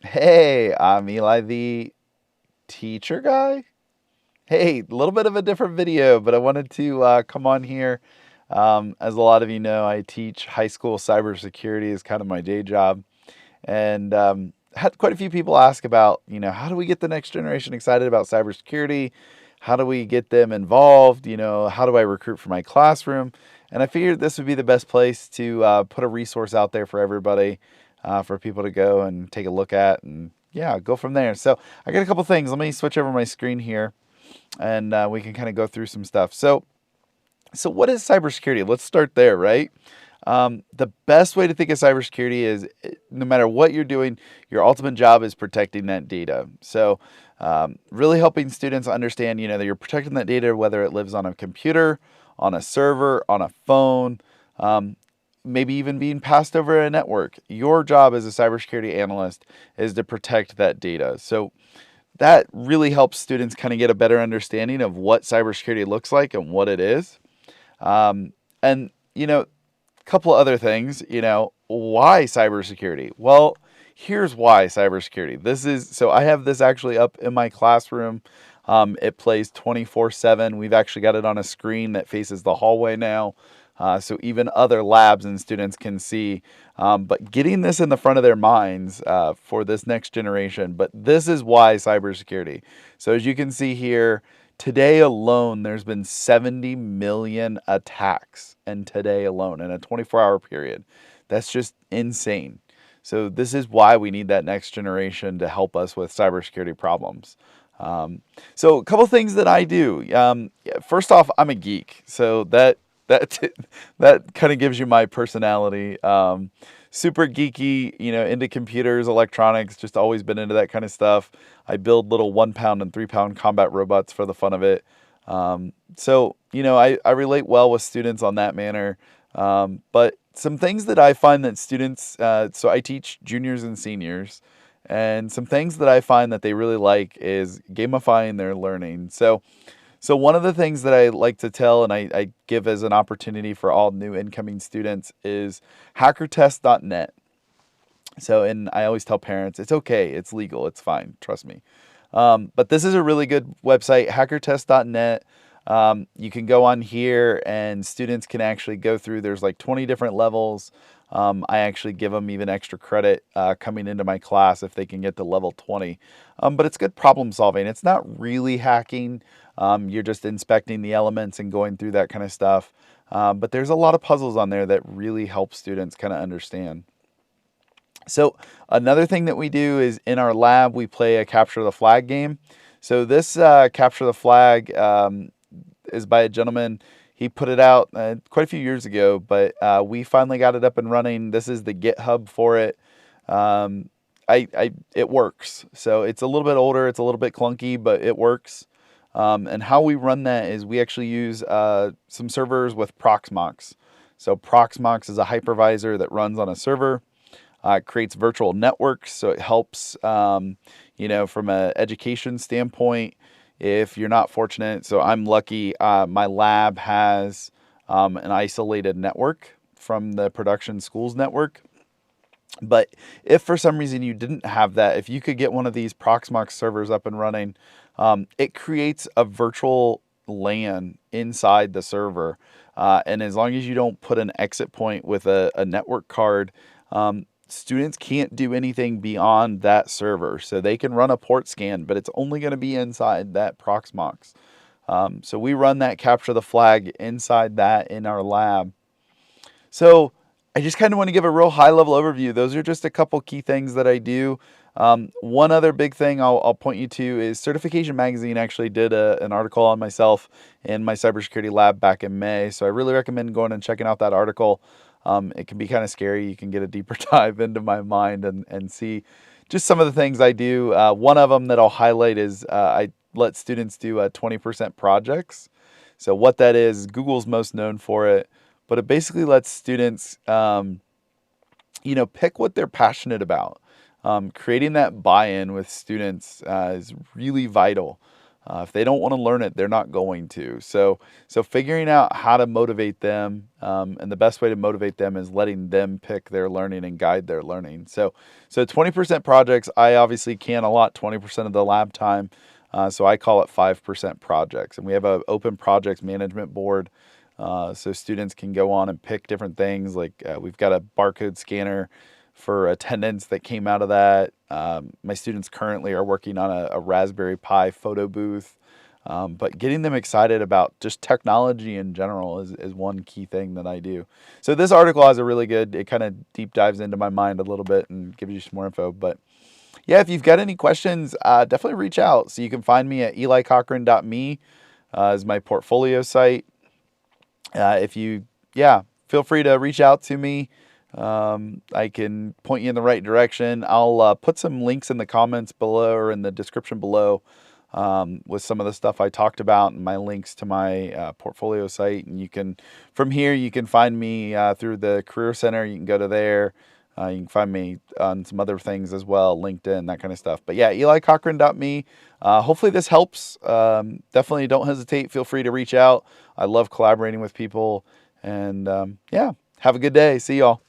Hey, I'm Eli, the teacher guy. Hey, a little bit of a different video, but I wanted to come on here. As a lot of you know, I teach high school cybersecurity is kind of my day job, and had quite a few people ask about, how do we get the next generation excited about cybersecurity? How do we get them involved? How do I recruit for my classroom? And I figured this would be the best place to put a resource out there for everybody, for people to go and take a look at, and yeah, go from there. So I got a couple things. Let me switch over my screen here, and we can kind of go through some stuff. So what is cybersecurity? Let's start there, right? The best way to think of cybersecurity is no matter what you're doing, your ultimate job is protecting that data. So, really helping students understand, that you're protecting that data, whether it lives on a computer, on a server, on a phone, um, maybe even being passed over a network. Your job as a cybersecurity analyst is to protect that data. So, that really helps students kind of get a better understanding of what cybersecurity looks like and what it is. And, a couple of other things, why cybersecurity? Well, here's why cybersecurity. So I have this actually up in my classroom. It plays 24/7. We've actually got it on a screen that faces the hallway now. So even other labs and students can see. But getting this in the front of their minds for this next generation. But this is why cybersecurity. So as you can see here, today alone, there's been 70 million attacks, and today alone in a 24-hour period. That's just insane. So this is why we need that next generation to help us with cybersecurity problems. So a couple things that I do. First off, I'm a geek, so that that kind of gives you my personality. Super geeky, into computers, electronics, just always been into that kind of stuff. I build little 1 pound and 3 pound combat robots for the fun of it. I relate well with students on that manner. But some things that I find that students, so I teach juniors and seniors, and some things that I find that they really like is gamifying their learning. So one of the things that I like to tell and I give as an opportunity for all new incoming students is hackertest.net. And I always tell parents, it's okay, it's legal, it's fine, trust me. But this is a really good website, hackertest.net. You can go on here and students can actually go through, there's like 20 different levels. I actually give them even extra credit coming into my class if they can get to level 20. But it's good problem solving. It's not really hacking. You're just inspecting the elements and going through that kind of stuff. But there's a lot of puzzles on there that really help students kind of understand. So another thing that we do is in our lab, we play a capture the flag game. So this capture the flag is by a gentleman. He put it out quite a few years ago, but we finally got it up and running. This is the GitHub for it. It works. So it's a little bit older. It's a little bit clunky, but it works. And how we run that is we actually use some servers with Proxmox. So Proxmox is a hypervisor that runs on a server. It creates virtual networks, so it helps, from an education standpoint. If you're not fortunate, so I'm lucky, my lab has an isolated network from the production schools network. But if for some reason you didn't have that, if you could get one of these Proxmox servers up and running, it creates a virtual LAN inside the server. And as long as you don't put an exit point with a network card, students can't do anything beyond that server. So they can run a port scan, but it's only going to be inside that Proxmox. So we run that capture the flag inside that in our lab. So I just kind of want to give a real high level overview. Those are just a couple key things that I do. One other big thing I'll point you to is Certification Magazine actually did an article on myself in my cybersecurity lab back in May. So I really recommend going and checking out that article. It can be kind of scary. You can get a deeper dive into my mind and see just some of the things I do. One of them that I'll highlight is I let students do 20% projects. So what that is, Google's most known for it, but it basically lets students, pick what they're passionate about. Creating that buy-in with students is really vital. If they don't want to learn it, they're not going to. So figuring out how to motivate them, and the best way to motivate them is letting them pick their learning and guide their learning. So 20% projects, I obviously can allot 20% of the lab time. So I call it 5% projects. And we have an open projects management board. So students can go on and pick different things. Like we've got a barcode scanner for attendance that came out of that. My students currently are working on a Raspberry Pi photo booth. But getting them excited about just technology in general is one key thing that I do. So this article has a really good, it kind of deep dives into my mind a little bit and gives you some more info. But yeah, if you've got any questions, definitely reach out. So you can find me at elicochran.me is my portfolio site. If you, yeah, feel free to reach out to me. I can point you in the right direction. I'll put some links in the comments below or in the description below with some of the stuff I talked about and my links to my portfolio site. And you can, from here, you can find me through the Career Center. You can go to there. You can find me on some other things as well, LinkedIn, that kind of stuff. But yeah, elicochran.me. Hopefully this helps. Definitely don't hesitate. Feel free to reach out. I love collaborating with people. And yeah, have a good day. See y'all.